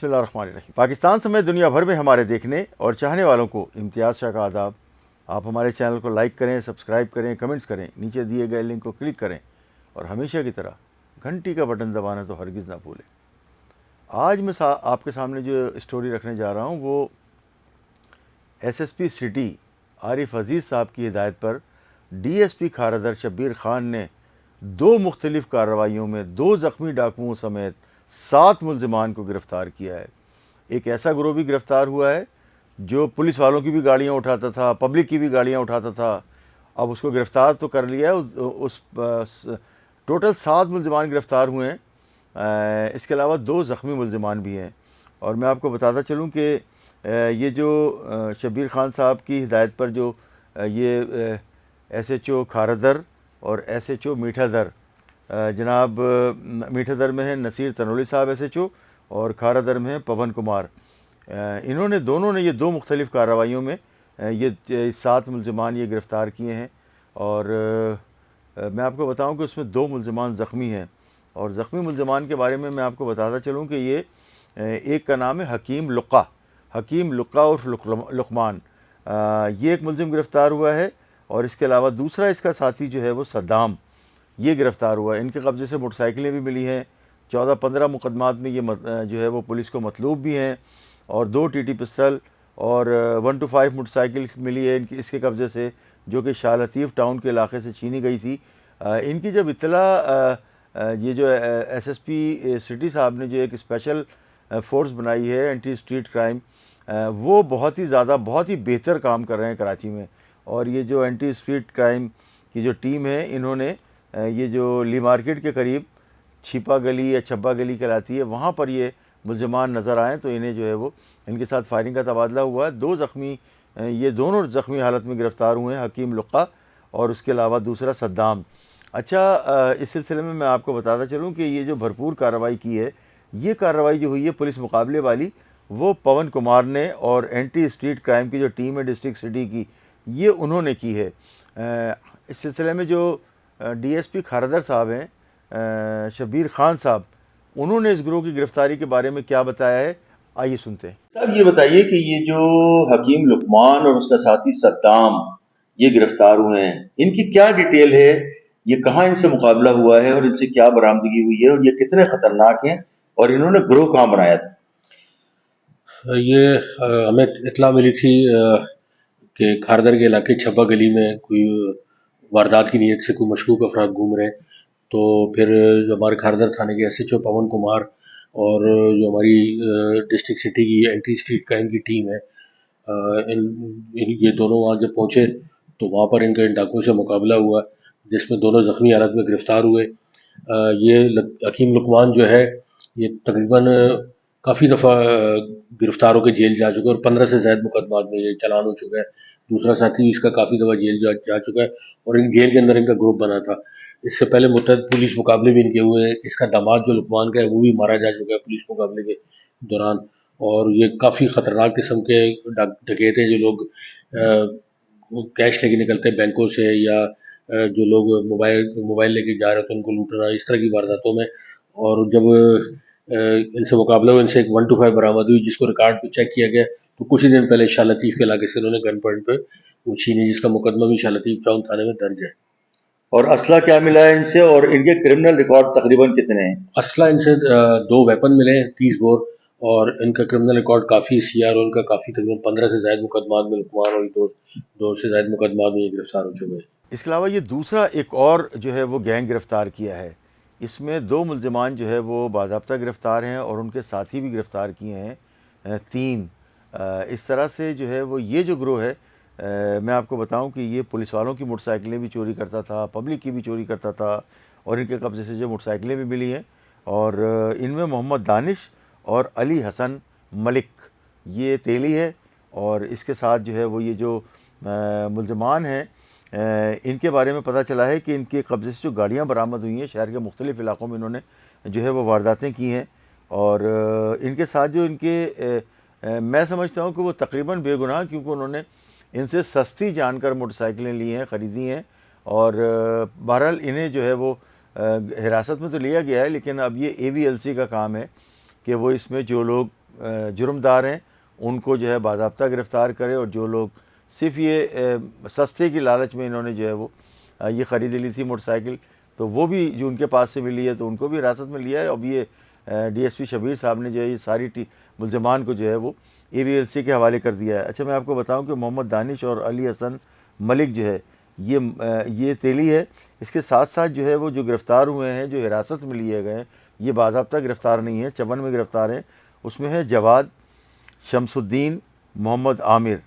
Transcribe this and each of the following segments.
बिस्मिल्लाहिर्रहमानिर्रहीम। पाकिस्तान समेत दुनिया भर में हमारे देखने और चाहने वालों को इम्तियाज़ शाह का आदाब। आप हमारे चैनल को लाइक करें, सब्सक्राइब करें, कमेंट्स करें, नीचे दिए गए लिंक को क्लिक करें और हमेशा की तरह घंटी का बटन दबाना तो हरगिज़ ना भूलें। आज मैं आपके सामने जो स्टोरी रखने जा रहा हूँ वो SSP सिटी आरिफ अज़ीज़ साहब की हिदायत पर DSP खारदर शब्बीर खान ने 2 मुख्तलिफ़ कार्रवाइयों में 2 ज़ख्मी डाकुओं समेत 7 मुल्ज़िमान को गिरफ़्तार किया है। एक ऐसा गिरोह भी गिरफ़्तार हुआ है जो पुलिस वालों की भी गाड़ियाँ उठाता था, पब्लिक की भी गाड़ियाँ उठाता था। अब उसको गिरफ़्तार तो कर लिया है। टोटल 7 मुल्ज़िमान गिरफ़्तार हुए हैं। इसके अलावा 2 ज़ख्मी मुल्ज़िमान भी हैं। और मैं आपको बताता चलूँ कि ये जो शब्बीर खान साहब की हिदायत पर जो ये SHO खारदर और SHO मीठादर, जनाब मीठादर में है नसीर तनोली साहब SHO और खारदर में है पवन कुमार। इन्होंने दोनों ने ये 2 मुख्तलिफ़ कार्रवाइयों में ये 7 मुल्ज़िमान ये गिरफ़्तार किए हैं। और मैं आपको बताऊं कि उसमें 2 मुल्ज़िमान ज़ख्मी हैं। और ज़ख्मी मुल्ज़िमान के बारे में मैं आपको बताता चलूं कि ये एक का नाम है हकीम लुक्का उर्फ लुकमान। ये एक मुल्ज़िम गिरफ़्तार हुआ है। और इसके अलावा दूसरा इसका साथी जो है वो सद्दाम, ये गिरफ़्तार हुआ है। इनके कब्ज़े से मोटरसाइकिलें भी मिली हैं। 14-15 मुकदमात में ये जो है वो पुलिस को मतलूब भी हैं। और 2 TT पिस्टल और 125 मोटरसाइकिल मिली है इसके कब्ज़े से, जो कि शाह लतीफ़ टाउन के इलाके से छीनी गई थी। इनकी जब इत्तला ये जो SSP सिटी साहब ने जो एक स्पेशल फोर्स बनाई है एंटी स्ट्रीट क्राइम, वो बहुत ही बेहतर काम कर रहे हैं कराची में। और ये जो एंटी स्ट्रीट क्राइम की जो टीम है, इन्होंने ये जो ली मार्केट के करीब छिपा गली या छब्बा गली कहलाती है, वहाँ पर ये मुल्ज़िमान नज़र आए तो इन्हें जो है वो इनके साथ फायरिंग का तबादला हुआ। 2 ज़ख्मी, ये दोनों ज़ख्मी हालत में गिरफ़्तार हुए हैं, हकीम लुक्का और उसके अलावा दूसरा सद्दाम। अच्छा, इस सिलसिले में मैं आपको बताता चलूँ कि ये जो भरपूर कार्रवाई की है, ये कार्रवाई जो हुई है पुलिस मुकाबले वाली, वो पवन कुमार ने और एंटी स्ट्रीट क्राइम की जो टीम है डिस्ट्रिक्ट सिटी की, ये उन्होंने की है। इस सिलसिले में जो DSP खारदर साहब हैं, शब्बीर खान साहब, उन्होंने इस गिरोह की गिरफ्तारी के बारे में क्या बताया है, आइए सुनते हैं। साहब ये बताइए कि ये जो हकीम लुकमान और उसका साथी सद्दाम ये गिरफ्तार हुए हैं, इनकी क्या डिटेल है, ये कहाँ इनसे मुकाबला हुआ है और इनसे क्या बरामदगी हुई है और ये कितने खतरनाक हैं और इन्होंने गिरोह कहाँ बनाया था? ये हमें इत्तला मिली थी कि खारदर के इलाके छब्बा गली में कोई वारदात की नीयत से कोई मशकूक अफराद घूम रहे हैं। तो फिर जो हमारे खारदर थाने के SHO पवन कुमार और जो हमारी डिस्ट्रिक्ट सिटी की एंटी स्ट्रीट क्राइम की टीम है, ये दोनों वहाँ जब पहुँचे तो वहाँ पर इनका इन डाकुओं से मुकाबला हुआ, जिसमें दोनों ज़ख्मी हालत में गिरफ्तार हुए। ये हकीम लुकमान जो है, ये तकरीबन काफ़ी दफ़ा गिरफ्तार होकर जेल जा चुका है और 15 से ज़ायद मुकदमात में ये चालान हो चुका है। दूसरा साथी भी इसका काफ़ी दफ़ा जेल जा चुका है और इन जेल के अंदर इनका ग्रुप बना था। इससे पहले मुतअद्दिद पुलिस मुकाबले भी इनके हुए हैं। इसका दामाद जो लुकमान का है वो भी मारा जा चुका है पुलिस मुकाबले के दौरान। और ये काफ़ी ख़तरनाक किस्म के डकैत हैं, जो लोग कैश लेके निकलते हैं बैंकों से, या जो लोग मोबाइल लेके जा रहे होते हैं उनको लूटना, इस तरह की वारदातों में। और जब इनसे मुकाबला हुआ, इनसे एक 125 बरामद हुई, जिसको रिकॉर्ड पे चेक किया गया तो कुछ ही दिन पहले शाह लतीफ़ के इलाके से इन्होंने गन पॉइंट पे वो छीनी, जिसका मुकदमा भी शाह लतीफ़ टाउन थाने में दर्ज है। और असला क्या मिला है इनसे और इनके क्रिमिनल रिकॉर्ड तकरीबन कितने हैं? असला इनसे 2 वेपन मिले हैं, 30 बोर, और इनका क्रिमिनल रिकॉर्ड काफ़ी CR और इनका काफ़ी, तकरीबन 15 से ज़ायद मुकदमात में लुकमान और 2 से ज़ायद मुकदमात में ये गिरफ्तार हो चुके हैं। इसके अलावा ये दूसरा एक और जो है वो गैंग गिरफ़्तार किया है। इसमें 2 मुल्ज़िमान जो है वो बाज़ाब्ता गिरफ़्तार हैं और उनके साथी भी गिरफ़्तार किए हैं 3। इस तरह से जो है वो ये जो गिरोह है, मैं आपको बताऊं कि ये पुलिस वालों की मोटरसाइकिलें भी चोरी करता था, पब्लिक की भी चोरी करता था। और इनके कब्ज़े से जो मोटरसाइकिलें भी मिली हैं, और इनमें मोहम्मद दानिश और अली हसन मलिक, ये तेली है। और इसके साथ जो है वो ये जो मुल्ज़िमान हैं, इनके बारे में पता चला है कि इनके कब्ज़े से जो गाड़ियाँ बरामद हुई हैं, शहर के मुख्तलिफ़ इलाक़ों में इन्होंने जो है वो वारदातें की हैं। और इनके साथ जो मैं समझता हूँ कि वो तकरीबन बेगुनाह, क्योंकि उन्होंने इनसे सस्ती जानकर मोटरसाइकिलें ली हैं, ख़रीदी हैं। और बहरहाल इन्हें जो है वो हिरासत में तो लिया गया है, लेकिन अब ये AVLC का काम है कि वो इसमें जो लोग जुर्मदार हैं उनको जो है बाज़ाब्ता गिरफ़्तार करे, और जो लोग सिर्फ़ ये सस्ते की लालच में इन्होंने जो है वो ये ख़रीद ली थी मोटरसाइकिल, तो वो भी जो उनके पास से मिली है तो उनको भी हिरासत में लिया है। अब ये डीएसपी शबीर साहब ने जो है ये सारी मुल्ज़मान को जो है वो AVLC के हवाले कर दिया है। अच्छा, मैं आपको बताऊं कि मोहम्मद दानिश और अली हसन मलिक जो है ये तेली है, इसके साथ साथ जो है वो जो गिरफ़्तार हुए हैं, जो हिरासत में लिए गए हैं, ये बाज़ाब्ता गिरफ़्तार नहीं है, चमन में गिरफ़्तार हैं। उसमें है जवाद, शमसुद्दीन, मोहम्मद आमिर।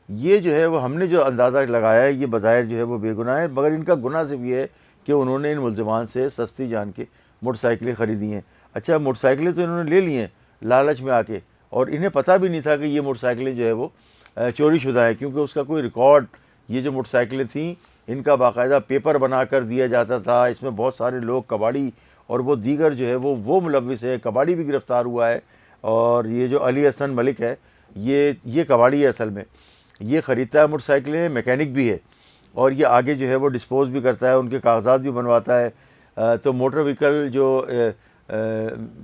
ये जो है वो हमने जो अंदाज़ा लगाया है ये बज़ाहिर जो है वो बेगुनाह है, मगर इनका गुनाह सिर्फ ये है कि उन्होंने इन मुल्ज़िमान से सस्ती जान के मोटरसाइकिलें ख़रीदी हैं। अच्छा, मोटरसाइकिलें तो इन्होंने ले ली हैं लालच में आके, और इन्हें पता भी नहीं था कि ये मोटरसाइकिलें जो है वो चोरी शुदा है, क्योंकि उसका कोई रिकॉर्ड, ये जो मोटरसाइकिलें थीं इनका बाकायदा पेपर बना कर दिया जाता था। इसमें बहुत सारे लोग कबाड़ी और वो दीगर जो है वो मुलविस है, कबाड़ी भी गिरफ़्तार हुआ है। और ये जो अली हसन मलिक है ये कबाड़ी है, असल में ये ख़रीदता है मोटरसाइकिलें, मैकेनिक भी है, और ये आगे जो है वो डिस्पोज़ भी करता है, उनके कागजात भी बनवाता है। तो मोटर व्हीकल जो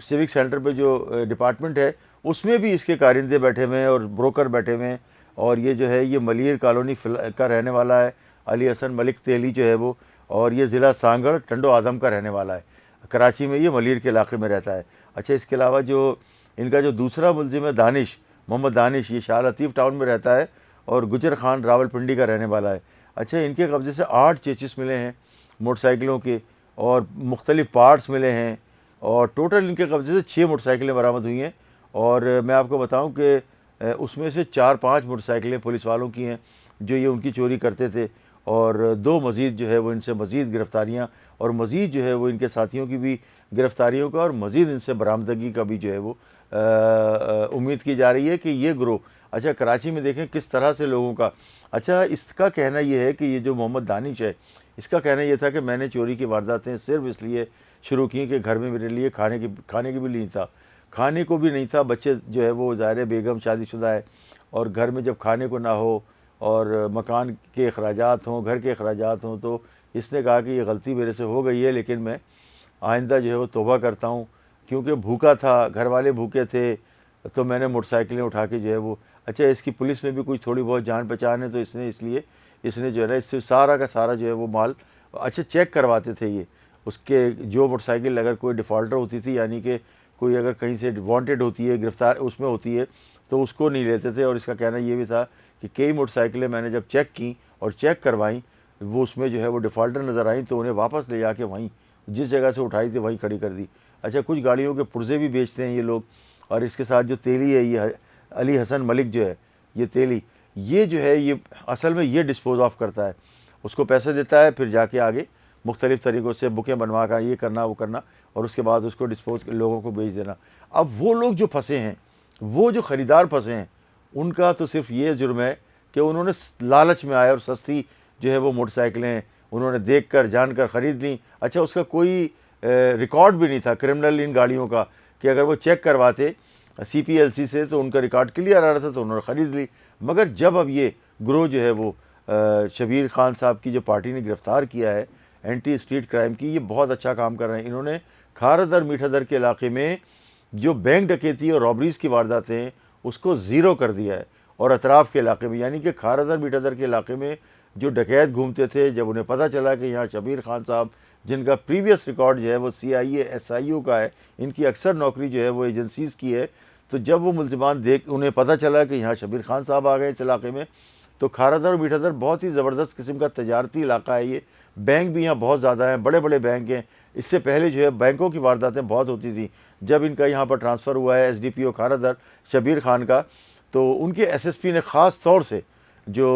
सिविक सेंटर पे जो डिपार्टमेंट है उसमें भी इसके कारिंदे बैठे हुए हैं और ब्रोकर बैठे हुए हैं। और ये जो है ये मलिर कॉलोनी का रहने वाला है अली हसन मलिक तेली जो है वो, और ये ज़िला सांगड़ टंडो आदम का रहने वाला है, कराची में ये मलिर के इलाके में रहता है। अच्छा, इसके अलावा जो इनका जो दूसरा मुलजिम है दानिश, मोहम्मद दानिश, ये शाह लतीफ़ टाउन में रहता है और गुजर खान रावलपिंडी का रहने वाला है। अच्छा, इनके कब्ज़े से 8 चेचिस मिले हैं मोटरसाइकिलों के, और मुख्तलिफ़ पार्ट्स मिले हैं, और टोटल इनके कब्ज़े से 6 मोटरसाइकिलें बरामद हुई हैं। और मैं आपको बताऊं कि उसमें से 4-5 मोटरसाइकिलें पुलिस वालों की हैं जो ये उनकी चोरी करते थे, और 2 मज़ीद जो है वो इनसे मज़ीद गिरफ़्तारियाँ, और मज़ीद जो है वो इनके साथियों की भी गिरफ़्तारियों का और मज़ीद इनसे बरामदगी का भी जो है वो उम्मीद की जा रही है कि ये ग्रोह। अच्छा, कराची में देखें किस तरह से लोगों का, अच्छा इसका कहना ये है कि ये जो मोहम्मद दानिश है इसका कहना ये था कि मैंने चोरी की वारदातें सिर्फ इसलिए शुरू की कि घर में मेरे लिए खाने की भी नहीं था, खाने को भी नहीं था, बच्चे जो है वो ज़ाहिर बेगम शादीशुदा है, और घर में जब खाने को ना हो और मकान के अखराजात हों, घर के अखराजात हों, तो इसने कहा कि ये गलती मेरे से हो गई है, लेकिन मैं आइंदा जो है वो तौबा करता हूँ, क्योंकि भूखा था, घर वाले भूखे थे, तो मैंने मोटरसाइकिलें उठा के जो है वो। अच्छा, इसकी पुलिस में भी कुछ थोड़ी बहुत जान पहचान है, तो इसने जो है ना इससे सारा का सारा जो है वो माल अच्छा चेक करवाते थे ये उसके, जो मोटरसाइकिल अगर कोई डिफ़ॉल्टर होती थी, यानी कि कोई अगर कहीं से वांटेड होती है, गिरफ़्तार उसमें होती है, तो उसको नहीं लेते थे। और इसका कहना ये भी था कि कई मोटरसाइकिलें मैंने जब चेक की और चेक करवाई, वो उसमें जो है वो डिफ़ॉल्टर नज़र आई, तो उन्हें वापस ले जाके वहीं जिस जगह से उठाई थी वहीं खड़ी कर दी। अच्छा, कुछ गाड़ियों के पुर्जे भी बेचते हैं ये लोग। और इसके साथ जो तेली है ये अली हसन मलिक जो है ये तेली, ये जो है ये असल में ये डिस्पोज ऑफ करता है, उसको पैसे देता है, फिर जाके आगे मुख्तलिफ़ तरीक़ों से बुकें बनवा कर ये करना वो करना, और उसके बाद उसको डिस्पोज लोगों को बेच देना। अब वो लोग जो फंसे हैं, वो जो ख़रीदार फंसे हैं, उनका तो सिर्फ ये जुर्म है कि उन्होंने लालच में आए और सस्ती जो है वो मोटरसाइकिलें उन्होंने देख कर जान कर ख़रीद ली। अच्छा, उसका कोई रिकॉर्ड भी नहीं था क्रिमिनल इन गाड़ियों का, कि अगर वो चेक करवाते CPLC से तो उनका रिकॉर्ड क्लियर आ रहा था, तो उन्होंने ख़रीद ली। मगर जब अब ये ग्रोह जो है वो शबीर खान साहब की जो पार्टी ने गिरफ़्तार किया है एंटी स्ट्रीट क्राइम की, ये बहुत अच्छा काम कर रहे हैं। इन्होंने खारदर मीठादर के इलाके में जो बैंक डकैती और रॉबरीज़ की वारदातें हैं उसको ज़ीरो कर दिया है, और अतराफ़ के इलाके में, यानी कि खारदर मीठादर के इलाके में जो डकैत घूमते थे, जब उन्हें पता चला कि यहाँ शबीर खान साहब जिनका प्रीवियस रिकॉर्ड जो है वो CIA SIO का है, इनकी अक्सर नौकरी जो है वो एजेंसीज़ की है, तो जब वो मुल्ज़िमान उन्हें पता चला कि यहाँ शबीर खान साहब आ गए इस इलाके में, तो खारदर और मीठादर बहुत ही ज़बरदस्त किस्म का तजारती इलाका है ये। बैंक भी यहाँ बहुत ज़्यादा हैं, बड़े बड़े बैंक हैं। इससे पहले जो है बैंकों की वारदातें बहुत होती थी। जब इनका यहाँ पर ट्रांसफ़र हुआ है SDPO खारदर शबीर खान का, तो उनके SSP ने ख़ास तौर से जो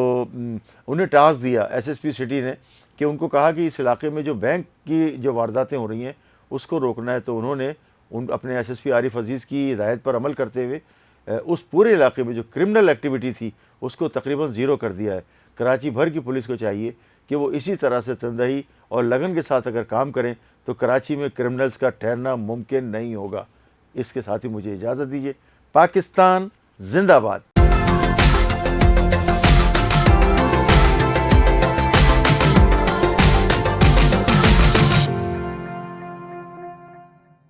उन्हें टास्क दिया SSP सिटी ने, कि उनको कहा कि इस इलाके में जो बैंक की जो वारदातें हो रही हैं उसको रोकना है। तो उन्होंने अपने SSP आरिफ अजीज़ की हिदायत पर अमल करते हुए उस पूरे इलाके में जो क्रिमिनल एक्टिविटी थी उसको तकरीबन ज़ीरो कर दिया है। कराची भर की पुलिस को चाहिए कि वो इसी तरह से तंदही और लगन के साथ अगर काम करें तो कराची में क्रिमिनल्स का ठहरना मुमकिन नहीं होगा। इसके साथ ही मुझे इजाज़त दीजिए। पाकिस्तान जिंदाबाद।